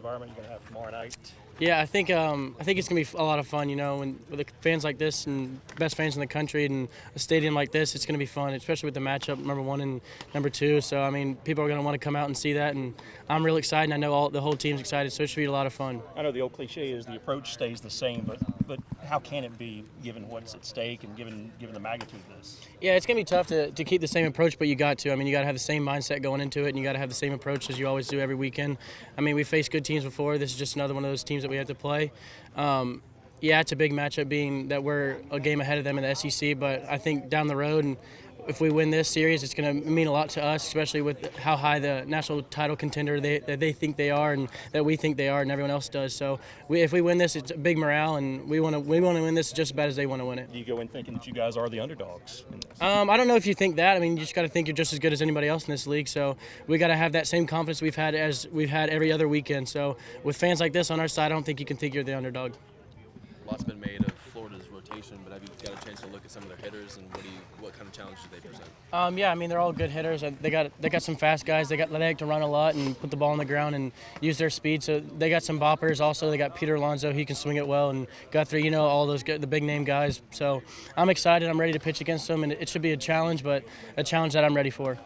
environment you're going to have tomorrow night? Yeah, I think it's gonna be a lot of fun. When with the fans like this and best fans in the country and a stadium like this, it's gonna be fun, especially with the matchup number 1 and number 2. So people are gonna want to come out and see that, and I'm really excited. And I know the whole team's excited, so it should be a lot of fun. I know the old cliche is the approach stays the same, but how can it be given what's at stake and given the magnitude of this? Yeah, it's gonna be tough to keep the same approach, but you got to. You got to have the same mindset going into it, and you got to have the same approach as you always do every weekend. We faced good teams before. This is just another one of those teams that we have to play. Yeah, it's a big matchup being that we're a game ahead of them in the SEC, but I think down the road, and if we win this series, it's going to mean a lot to us, especially with how high the national title contender that they think they are and that we think they are and everyone else does. So if we win this, it's a big morale, and we want to win this just as bad as they want to win it. Do you go in thinking that you guys are the underdogs in this? I don't know if you think that. You just got to think you're just as good as anybody else in this league. So we got to have that same confidence we've had every other weekend. So with fans like this on our side, I don't think you can think you're the underdog. Lots been made of Florida's rotation, but have you got a chance to look at some of their hitters and what kind of challenge do they present? Yeah, they're all good hitters. They got some fast guys. They like to run a lot and put the ball on the ground and use their speed. So they got some boppers. Also, they got Peter Alonso. He can swing it well, and Guthrie. All those the big name guys. So I'm excited. I'm ready to pitch against them, and it should be a challenge, but a challenge that I'm ready for.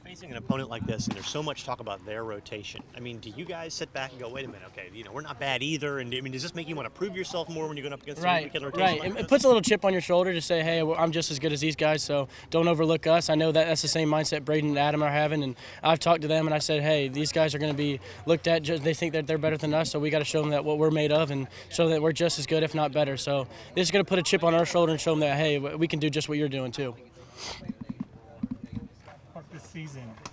Facing an opponent like this, and there's so much talk about their rotation. Do you guys sit back and go, wait a minute, okay, we're not bad either, and does this make you want to prove yourself more when you're going up against a weekend rotation? Right, like it puts a little chip on your shoulder to say, hey, I'm just as good as these guys, so don't overlook us. I know that's the same mindset Braden and Adam are having, and I've talked to them, and I said, hey, these guys are going to be looked at, they think that they're better than us, so we got to show them that what we're made of and show that we're just as good, if not better. So this is going to put a chip on our shoulder and show them that, hey, we can do just what you're doing too.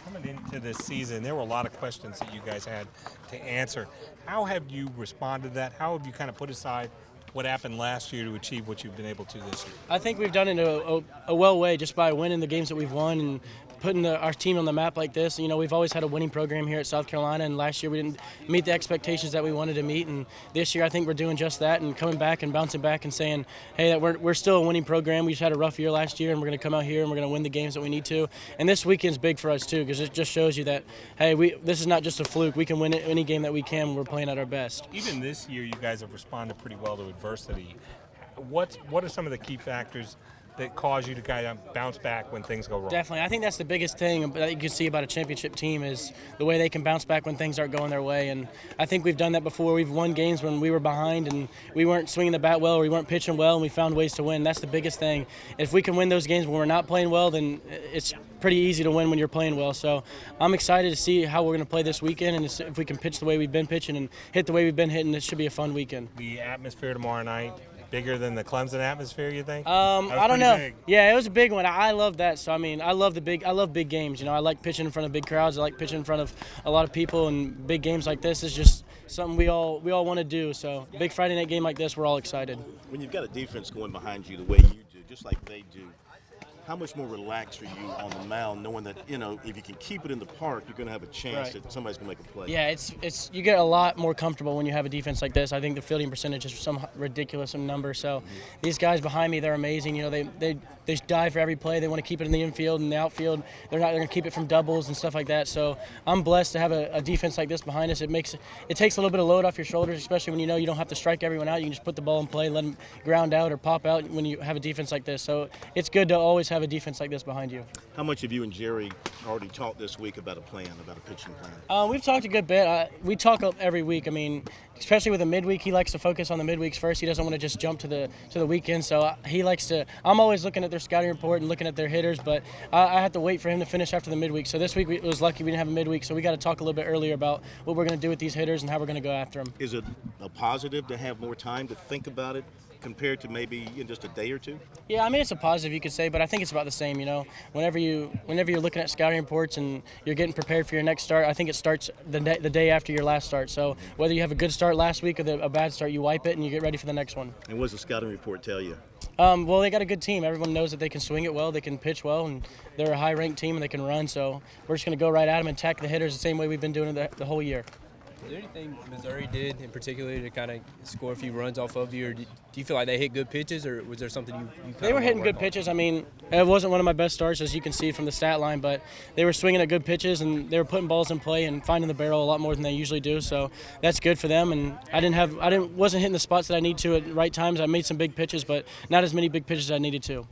Coming into this season, there were a lot of questions that you guys had to answer. How have you responded to that? How have you kind of put aside what happened last year to achieve what you've been able to this year? I think we've done it in a well way just by winning the games that we've won and putting our team on the map like this. We've always had a winning program here at South Carolina, and last year we didn't meet the expectations that we wanted to meet, and this year I think we're doing just that and coming back and bouncing back and saying, hey, that we're still a winning program. We just had a rough year last year, and we're going to come out here and we're going to win the games that we need to. And this weekend's big for us too, because it just shows you that, hey, this is not just a fluke. We can win any game that we can when we're playing at our best. Even this year, you guys have responded pretty well to adversity. What are some of the key factors that cause you to kind of bounce back when things go wrong? Definitely. I think that's the biggest thing that you can see about a championship team is the way they can bounce back when things aren't going their way. And I think we've done that before. We've won games when we were behind and we weren't swinging the bat well or we weren't pitching well, and we found ways to win. That's the biggest thing. If we can win those games when we're not playing well, then it's pretty easy to win when you're playing well. So I'm excited to see how we're going to play this weekend, and if we can pitch the way we've been pitching and hit the way we've been hitting, it should be a fun weekend. The atmosphere tomorrow night, bigger than the Clemson atmosphere, you think? I don't know. Big. Yeah, it was a big one. I love that. So I love big games. I like pitching in front of big crowds. I like pitching in front of a lot of people, and big games like this is just something we all want to do. So big Friday night game like this, we're all excited. When you've got a defense going behind you the way you do, just like they do, how much more relaxed are you on the mound, knowing that if you can keep it in the park, you're going to have a chance that somebody's going to make a play? Yeah, it's you get a lot more comfortable when you have a defense like this. I think the fielding percentage is some ridiculous number. So these guys behind me, they're amazing. They dive for every play. They want to keep it in the infield and the outfield. They're going to keep it from doubles and stuff like that. So I'm blessed to have a defense like this behind us. It takes a little bit of load off your shoulders, especially when you don't have to strike everyone out. You can just put the ball in play, let them ground out or pop out when you have a defense like this. So it's good to always have a defense like this behind you. How much have you and Jerry already talked this week about a pitching plan? We've talked a good bit. We talk every week. Especially with the midweek, he likes to focus on the midweeks first. He doesn't want to just jump to the weekend. So he likes to. I'm always looking at their scouting report and looking at their hitters, but I have to wait for him to finish after the midweek. So this week it was lucky we didn't have a midweek. So we got to talk a little bit earlier about what we're going to do with these hitters and how we're going to go after them. Is it a positive to have more time to think about it compared to maybe in just a day or two? Yeah, it's a positive, you could say, but I think it's about the same. Whenever you're looking at scouting reports and you're getting prepared for your next start, I think it starts the day after your last start. So whether you have a good start last week or a bad start, you wipe it and you get ready for the next one. And what does the scouting report tell you? Well, they got a good team. Everyone knows that they can swing it well, they can pitch well, and they're a high-ranked team and they can run. So we're just going to go right at them and attack the hitters the same way we've been doing it the whole year. Is there anything Missouri did in particular to kind of score a few runs off of you, or do you feel like they hit good pitches, or was there something you They were hitting good pitches. I mean, it wasn't one of my best starts, as you can see from the stat line, but they were swinging at good pitches, and they were putting balls in play and finding the barrel a lot more than they usually do. So that's good for them. And wasn't hitting the spots that I need to at right times. I made some big pitches, but not as many big pitches as I needed to.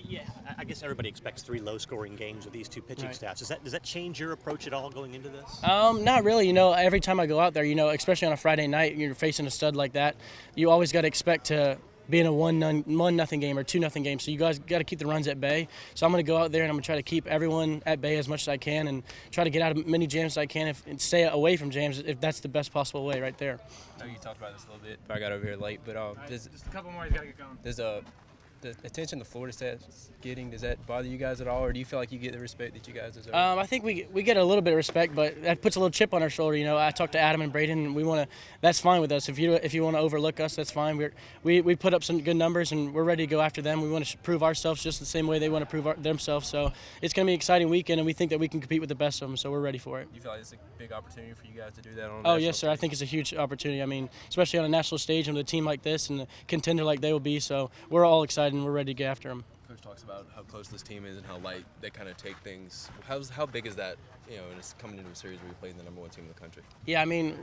Yeah, I guess everybody expects 3 low-scoring games with these 2 pitching Right. staffs. Does that change your approach at all going into this? Not really. Every time I go out there, especially on a Friday night, you're facing a stud like that. You always got to expect to be in a 1-0 game or 2-0 game. So you guys got to keep the runs at bay. So I'm going to go out there and I'm going to try to keep everyone at bay as much as I can and try to get out of many jams as I can and stay away from jams if that's the best possible way right there. I know you talked about this a little bit before I got over here late, but Just a couple more. He's got to get going. does the attention the Florida State's getting, does that bother you guys at all, or do you feel like you get the respect that you guys deserve? I think we get a little bit of respect, but that puts a little chip on our shoulder. I talked to Adam and Braden, and that's fine with us. If you want to overlook us, that's fine. We put up some good numbers, and we're ready to go after them. We want to prove ourselves just the same way they want to prove themselves. So it's going to be an exciting weekend, and we think that we can compete with the best of them. So we're ready for it. You feel like it's a big opportunity for you guys to do that on a Oh national yes, sir. I stage? think it's a huge opportunity. I mean, especially on a national stage and with a team like this and a contender like they will be. So we're all excited and we're ready to get after them. Coach talks about how close this team is and how light they kind of take things. How big is that? And it's coming into a series where you're playing the #1 team in the country. Yeah, I mean,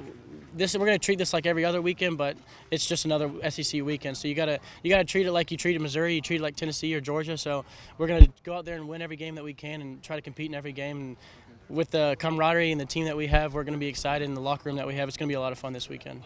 we're going to treat this like every other weekend, but it's just another SEC weekend. So you gotta treat it like you treated Missouri, you treat it like Tennessee or Georgia. So we're going to go out there and win every game that we can and try to compete in every game. And with the camaraderie and the team that we have, we're going to be excited in the locker room that we have. It's going to be a lot of fun this weekend.